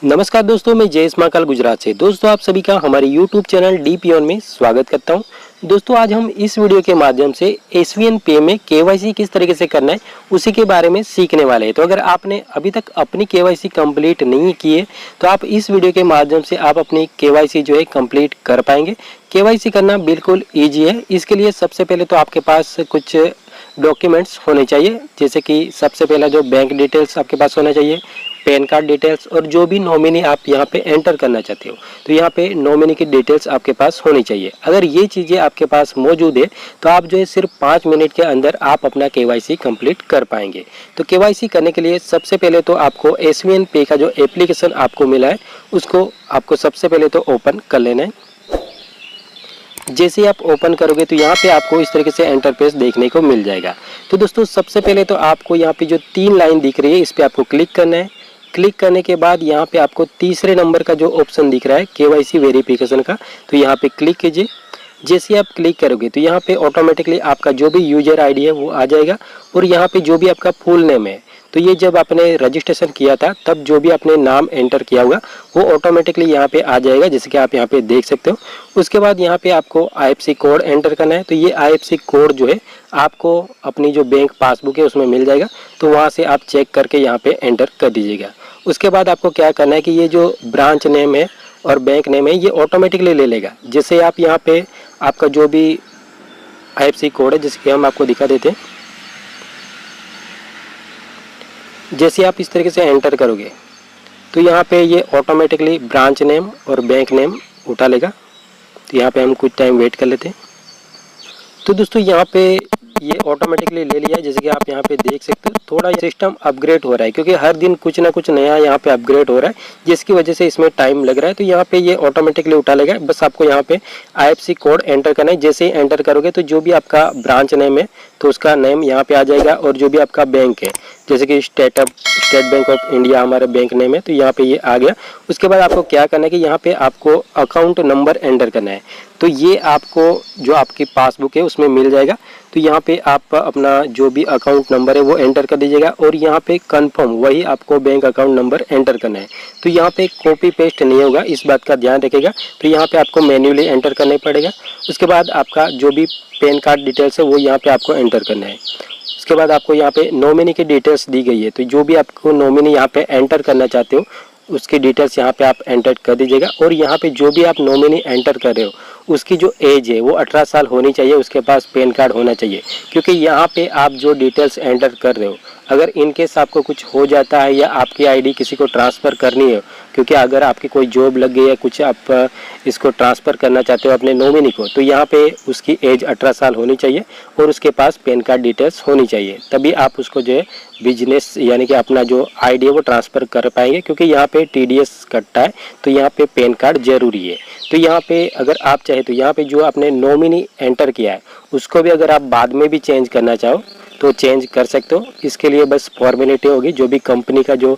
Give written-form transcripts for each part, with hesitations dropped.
नमस्कार दोस्तों, मैं जयेश महाकाल गुजरात से। दोस्तों, आप सभी का हमारे YouTube चैनल डीपीओन में स्वागत करता हूं। दोस्तों, आज हम इस वीडियो के माध्यम से एसवीएन पे में केवाईसी किस तरीके से करना है उसी के बारे में सीखने वाले हैं। तो अगर आपने अभी तक अपनी केवाईसी कंप्लीट नहीं की है तो आप इस वीडियो के माध्यम से आप अपनी केवाईसी जो है कंप्लीट कर पाएंगे। केवाईसी करना बिल्कुल ईजी है। इसके लिए सबसे पहले तो आपके पास कुछ डॉक्यूमेंट्स होने चाहिए, जैसे कि सबसे पहला जो बैंक डिटेल्स आपके पास होना चाहिए, पैन कार्ड डिटेल्स और जो भी नॉमिनी आप यहाँ पे एंटर करना चाहते हो तो यहाँ पे नॉमिनी की डिटेल्स आपके पास होनी चाहिए। अगर ये चीज़ें आपके पास मौजूद है तो आप जो है सिर्फ 5 मिनट के अंदर आप अपना केवाईसी कंप्लीट कर पाएंगे। तो केवाईसी करने के लिए सबसे पहले तो आपको एसवीएन पे का जो एप्लीकेशन आपको मिला है उसको आपको सबसे पहले तो ओपन कर लेना है। जैसे ही आप ओपन करोगे तो यहाँ पे आपको इस तरीके से इंटरफेस देखने को मिल जाएगा। तो दोस्तों, सबसे पहले तो आपको यहाँ पे जो 3 लाइन दिख रही है इस पर आपको क्लिक करना है। क्लिक करने के बाद यहाँ पे आपको तीसरे नंबर का जो ऑप्शन दिख रहा है केवाईसी वेरिफिकेशन का, तो यहाँ पे क्लिक कीजिए। जैसे आप क्लिक करोगे तो यहाँ पे ऑटोमेटिकली आपका जो भी यूजर आईडी है वो आ जाएगा और यहाँ पे जो भी आपका फुल नेम है, तो ये जब आपने रजिस्ट्रेशन किया था तब जो भी आपने नाम एंटर किया होगा वो ऑटोमेटिकली यहाँ पे आ जाएगा, जैसे कि आप यहाँ पे देख सकते हो। उसके बाद यहाँ पे आपको आईएफएससी कोड एंटर करना है। तो ये आईएफएससी कोड जो है आपको अपनी जो बैंक पासबुक है उसमें मिल जाएगा, तो वहाँ से आप चेक करके यहाँ पे एंटर कर दीजिएगा। उसके बाद आपको क्या करना है कि ये जो ब्रांच नेम है और बैंक नेम है ये ऑटोमेटिकली ले लेगा। जैसे आप यहाँ पे आपका जो भी आईएफएससी कोड है जिसके हम आपको दिखा देते हैं, जैसे आप इस तरीके से एंटर करोगे तो यहाँ पे ये ऑटोमेटिकली ब्रांच नेम और बैंक नेम उठा लेगा। तो यहाँ पे हम कुछ टाइम वेट कर लेते हैं। तो दोस्तों, यहाँ पे ये ऑटोमेटिकली ले लिया है, जैसे कि आप यहाँ पे देख सकते हो। थोड़ा सिस्टम अपग्रेड हो रहा है क्योंकि हर दिन कुछ ना कुछ नया यहाँ पे अपग्रेड हो रहा है, जिसकी वजह से इसमें टाइम लग रहा है। तो यहाँ पे ये ऑटोमेटिकली उठा लेगा। बस आपको यहाँ पे आईएफएससी कोड एंटर करना है। जैसे ही एंटर करोगे तो जो भी आपका ब्रांच नेम है तो उसका नेम यहाँ पे आ जाएगा और जो भी आपका बैंक है, जैसे कि स्टेट बैंक ऑफ इंडिया हमारा बैंक नेम है, तो यहाँ पे ये आ गया। उसके बाद आपको क्या करना है कि यहाँ पे आपको अकाउंट नंबर एंटर करना है। तो ये आपको जो आपकी पासबुक है उसमें मिल जाएगा। तो यहाँ पे आप अपना जो भी अकाउंट नंबर है वो एंटर कर दीजिएगा और यहाँ पे कंफर्म वही आपको बैंक अकाउंट नंबर एंटर करना है। तो यहाँ पे कॉपी पेस्ट नहीं होगा, इस बात का ध्यान रखिएगा। तो यहाँ पे आपको मैन्युअली एंटर करना पड़ेगा। उसके बाद आपका जो भी पैन कार्ड डिटेल्स है वो यहाँ पे आपको एंटर करना है। उसके बाद आपको यहाँ पे नॉमिनी की डिटेल्स दी गई है, तो जो भी आपको नॉमिनी यहाँ पे एंटर करना चाहते हो उसकी डिटेल्स यहाँ पे आप एंटर कर दीजिएगा। और यहाँ पे जो भी आप नॉमिनी एंटर कर रहे हो उसकी जो एज है वो 18 साल होनी चाहिए, उसके पास पैन कार्ड होना चाहिए। क्योंकि यहाँ पे आप जो डिटेल्स एंटर कर रहे हो अगर इनकेस आपको कुछ हो जाता है या आपकी आईडी किसी को ट्रांसफ़र करनी है, क्योंकि अगर आपकी कोई जॉब लग गई है, कुछ आप इसको ट्रांसफ़र करना चाहते हो अपने नॉमिनी को, तो यहाँ पे उसकी एज 18 साल होनी चाहिए और उसके पास पैन कार्ड डिटेल्स होनी चाहिए, तभी आप उसको जो है बिजनेस यानी कि अपना जो आईडी है वो ट्रांसफ़र कर पाएंगे। क्योंकि यहाँ पे टीडीएस कटता है तो यहाँ पे पैन कार्ड जरूरी है। तो यहाँ पे अगर आप चाहे तो यहाँ पे जो आपने नॉमिनी एंटर किया है उसको भी अगर आप बाद में भी चेंज करना चाहो तो चेंज कर सकते हो। इसके लिए बस फॉर्मेलिटी होगी, जो भी कंपनी का जो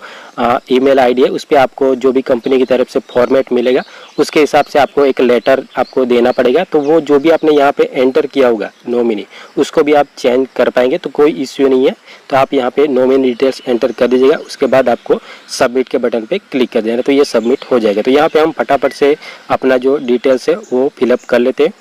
ईमेल आईडी है उस पर आपको जो भी कंपनी की तरफ से फॉर्मेट मिलेगा उसके हिसाब से आपको एक लेटर आपको देना पड़ेगा। तो वो जो भी आपने यहाँ पे एंटर किया होगा नॉमिनी उसको भी आप चेंज कर पाएंगे, तो कोई इश्यू नहीं है। तो आप यहाँ पे नॉमिनी डिटेल्स एंटर कर दीजिएगा। उसके बाद आपको सबमिट के बटन पे क्लिक कर देना, तो ये सबमिट हो जाएगा। तो यहाँ पे हम फटाफट से अपना जो डिटेल्स है वो फिलअप कर लेते हैं।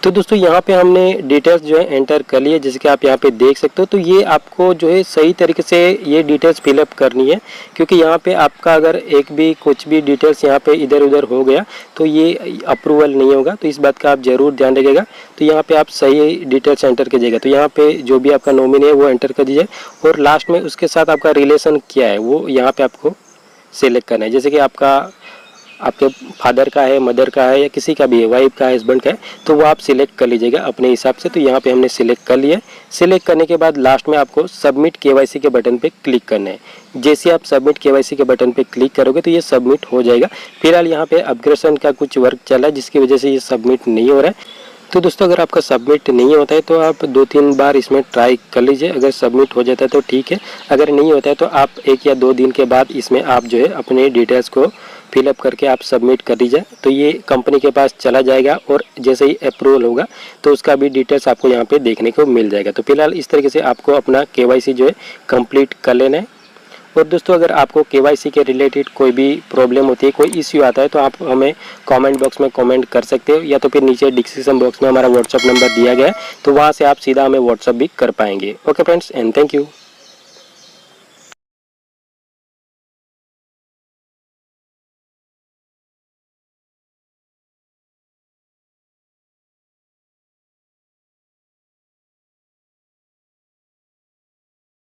तो दोस्तों, यहाँ पे हमने डिटेल्स जो है एंटर कर लिए, जैसे कि आप यहाँ पे देख सकते हो। तो ये आपको जो है सही तरीके से ये डिटेल्स फिलअप करनी है, क्योंकि यहाँ पे आपका अगर एक भी कुछ भी डिटेल्स यहाँ पे इधर उधर हो गया तो ये अप्रूवल नहीं होगा। तो इस बात का आप ज़रूर ध्यान रखिएगा। तो यहाँ पे आप सही डिटेल्स एंटर कीजिएगा। तो यहाँ पे जो भी आपका नॉमिनी है वो एंटर कर दीजिए और लास्ट में उसके साथ आपका रिलेशन क्या है वो यहाँ पर आपको सिलेक्ट करना है। जैसे कि आपके फादर का है, मदर का है या किसी का भी है, वाइफ का है, हस्बैंड का है, तो वो आप सिलेक्ट कर लीजिएगा अपने हिसाब से। तो यहाँ पे हमने सिलेक्ट कर लिया है। सिलेक्ट करने के बाद लास्ट में आपको सबमिट केवाईसी के बटन पे क्लिक करना है। जैसे आप सबमिट केवाईसी के बटन पे क्लिक करोगे तो ये सबमिट हो जाएगा। फिलहाल यहाँ पे अपग्रेडेशन का कुछ वर्क चल रहा है जिसकी वजह से ये सबमिट नहीं हो रहा है। तो दोस्तों, अगर आपका सबमिट नहीं होता है तो आप 2-3 बार इसमें ट्राई कर लीजिए। अगर सबमिट हो जाता है तो ठीक है, अगर नहीं होता है तो आप 1 या 2 दिन के बाद इसमें आप जो है अपने डिटेल्स को फिलअप करके आप सबमिट कर दीजिए। तो ये कंपनी के पास चला जाएगा और जैसे ही अप्रूवल होगा तो उसका भी डिटेल्स आपको यहाँ पे देखने को मिल जाएगा। तो फिलहाल इस तरीके से आपको अपना केवाईसी जो है कंप्लीट कर लेना है। और दोस्तों अगर आपको KYC के रिलेटेड कोई भी प्रॉब्लम होती है, कोई इश्यू आता है, तो आप हमें कमेंट बॉक्स में कमेंट कर सकते हो, या तो फिर नीचे डिस्क्रिप्शन बॉक्स में हमारा व्हाट्सअप नंबर दिया गया है, तो वहाँ से आप सीधा हमें व्हाट्सअप भी कर पाएंगे। Okay friends, and thank you.